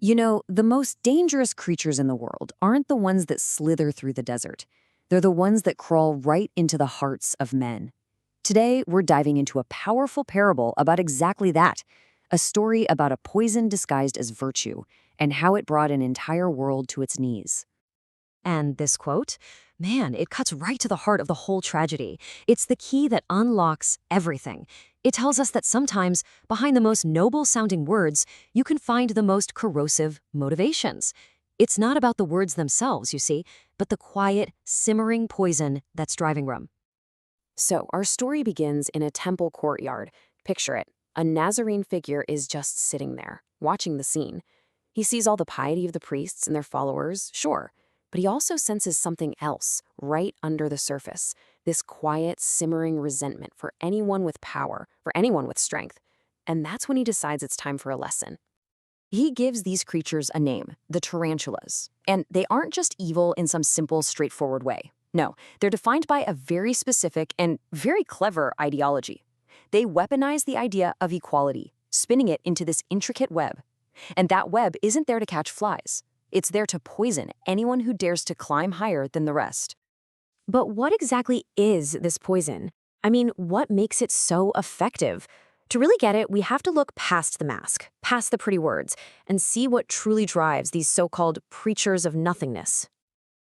You know, the most dangerous creatures in the world aren't the ones that slither through the desert. They're the ones that crawl right into the hearts of men. Today, we're diving into a powerful parable about exactly that, a story about a poison disguised as virtue and how it brought an entire world to its knees. And this quote, man, it cuts right to the heart of the whole tragedy. It's the key that unlocks everything. It tells us that sometimes, behind the most noble-sounding words, you can find the most corrosive motivations. It's not about the words themselves, you see, but the quiet, simmering poison that's driving them. So, our story begins in a temple courtyard. Picture it. A Nazarene figure is just sitting there, watching the scene. He sees all the piety of the priests and their followers, sure, but he also senses something else right under the surface, this quiet, simmering resentment for anyone with power, for anyone with strength. And that's when he decides it's time for a lesson. He gives these creatures a name, the tarantulas. And they aren't just evil in some simple, straightforward way. No, they're defined by a very specific and very clever ideology. They weaponize the idea of equality, spinning it into this intricate web. And that web isn't there to catch flies. It's there to poison anyone who dares to climb higher than the rest. But what exactly is this poison? I mean, what makes it so effective? To really get it, we have to look past the mask, past the pretty words, and see what truly drives these so-called preachers of nothingness.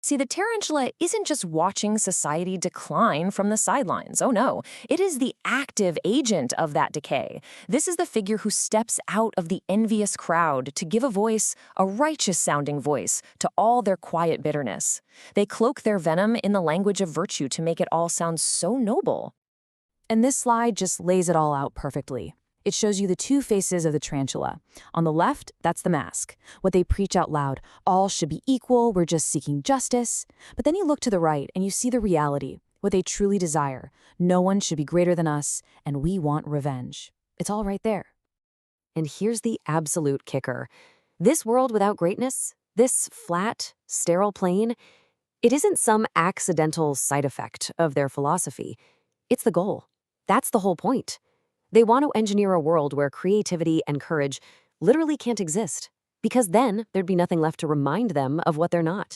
See, the tarantula isn't just watching society decline from the sidelines. Oh no, it is the active agent of that decay. This is the figure who steps out of the envious crowd to give a voice, a righteous-sounding voice, to all their quiet bitterness. They cloak their venom in the language of virtue to make it all sound so noble. And this slide just lays it all out perfectly. It shows you the two faces of the tarantula. On the left, that's the mask. What they preach out loud, all should be equal, we're just seeking justice. But then you look to the right and you see the reality, what they truly desire. No one should be greater than us, and we want revenge. It's all right there. And here's the absolute kicker. This world without greatness, this flat, sterile plane, it isn't some accidental side effect of their philosophy. It's the goal. That's the whole point. They want to engineer a world where creativity and courage literally can't exist, because then there'd be nothing left to remind them of what they're not.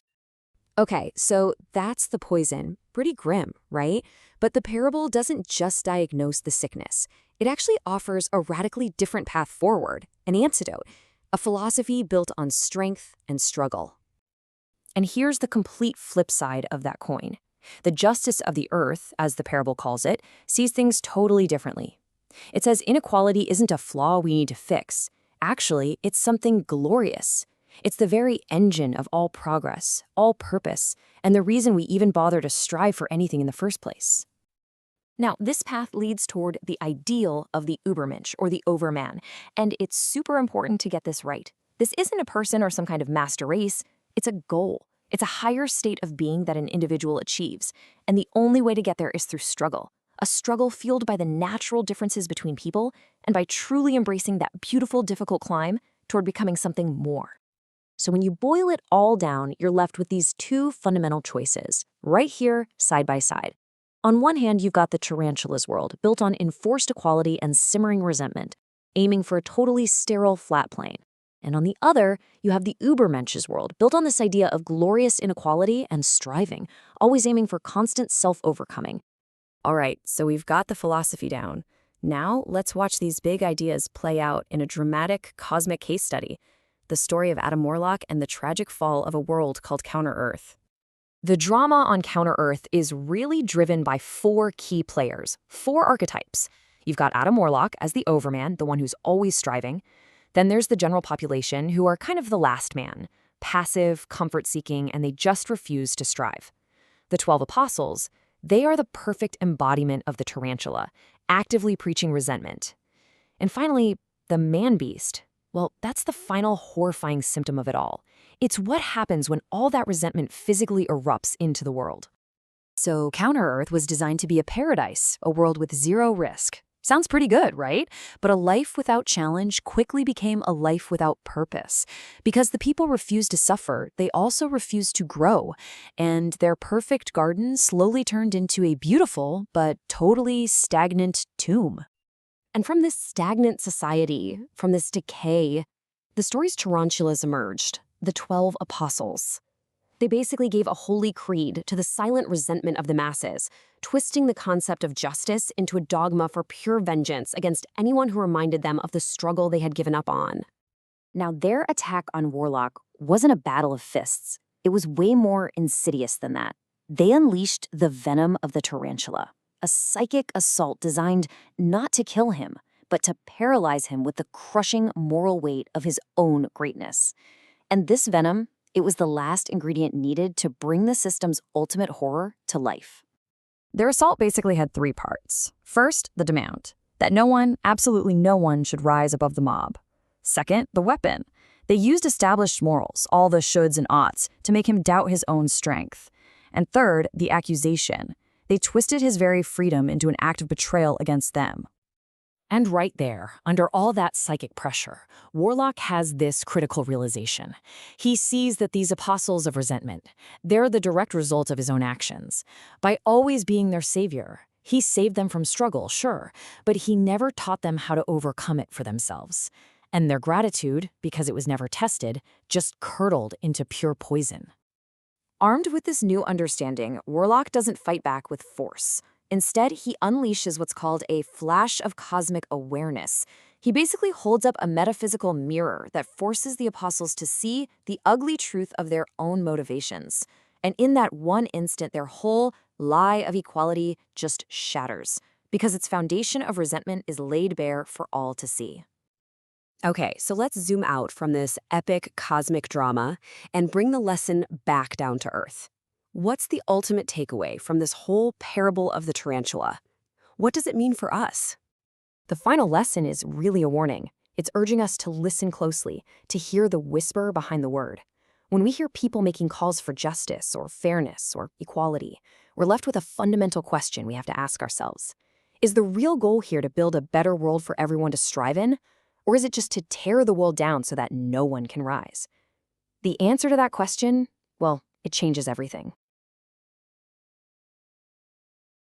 Okay, so that's the poison. Pretty grim, right? But the parable doesn't just diagnose the sickness. It actually offers a radically different path forward, an antidote, a philosophy built on strength and struggle. And here's the complete flip side of that coin. The justice of the earth, as the parable calls it, sees things totally differently. It says inequality isn't a flaw we need to fix. Actually, it's something glorious. It's the very engine of all progress, all purpose, and the reason we even bother to strive for anything in the first place. Now, this path leads toward the ideal of the Übermensch, or the Overman, and it's super important to get this right. This isn't a person or some kind of master race. It's a goal. It's a higher state of being that an individual achieves, and the only way to get there is through struggle. A struggle fueled by the natural differences between people and by truly embracing that beautiful, difficult climb toward becoming something more. So when you boil it all down, you're left with these two fundamental choices, right here, side by side. On one hand, you've got the tarantula's world, built on enforced equality and simmering resentment, aiming for a totally sterile flat plane. And on the other, you have the Übermensch's world, built on this idea of glorious inequality and striving, always aiming for constant self-overcoming. All right, so we've got the philosophy down. Now let's watch these big ideas play out in a dramatic cosmic case study, the story of Adam Warlock and the tragic fall of a world called Counter-Earth. The drama on Counter-Earth is really driven by four key players, four archetypes. You've got Adam Warlock as the overman, the one who's always striving. Then there's the general population, who are kind of the last man, passive, comfort-seeking, and they just refuse to strive. The 12 apostles, they are the perfect embodiment of the tarantula, actively preaching resentment. And finally, the man-beast. Well, that's the final horrifying symptom of it all. It's what happens when all that resentment physically erupts into the world. So Counter-Earth was designed to be a paradise, a world with zero risk. Sounds pretty good, right? But a life without challenge quickly became a life without purpose. Because the people refused to suffer, they also refused to grow. And their perfect garden slowly turned into a beautiful but totally stagnant tomb. And from this stagnant society, from this decay, The story's tarantulas emerged, the 12 apostles. They basically gave a holy creed to the silent resentment of the masses, twisting the concept of justice into a dogma for pure vengeance against anyone who reminded them of the struggle they had given up on. Now, their attack on Warlock wasn't a battle of fists. It was way more insidious than that. They unleashed the venom of the tarantula, a psychic assault designed not to kill him, but to paralyze him with the crushing moral weight of his own greatness. And this venom, it was the last ingredient needed to bring the system's ultimate horror to life. Their assault basically had 3 parts. First, the demand, that no one, absolutely no one, should rise above the mob. Second, the weapon. They used established morals, all the shoulds and oughts, to make him doubt his own strength. And third, the accusation. They twisted his very freedom into an act of betrayal against them. And right there, under all that psychic pressure, Warlock has this critical realization. He sees that these apostles of resentment, they're the direct result of his own actions. By always being their savior, he saved them from struggle, sure, but he never taught them how to overcome it for themselves. And their gratitude, because it was never tested, just curdled into pure poison. Armed with this new understanding, Warlock doesn't fight back with force. Instead, he unleashes what's called a flash of cosmic awareness. He basically holds up a metaphysical mirror that forces the apostles to see the ugly truth of their own motivations. And in that one instant, their whole lie of equality just shatters, because its foundation of resentment is laid bare for all to see. Okay, so let's zoom out from this epic cosmic drama and bring the lesson back down to earth. What's the ultimate takeaway from this whole parable of the tarantula? What does it mean for us? The final lesson is really a warning. It's urging us to listen closely, to hear the whisper behind the word. When we hear people making calls for justice or fairness or equality, we're left with a fundamental question we have to ask ourselves. Is the real goal here to build a better world for everyone to strive in? Or is it just to tear the world down so that no one can rise? The answer to that question, well, it changes everything.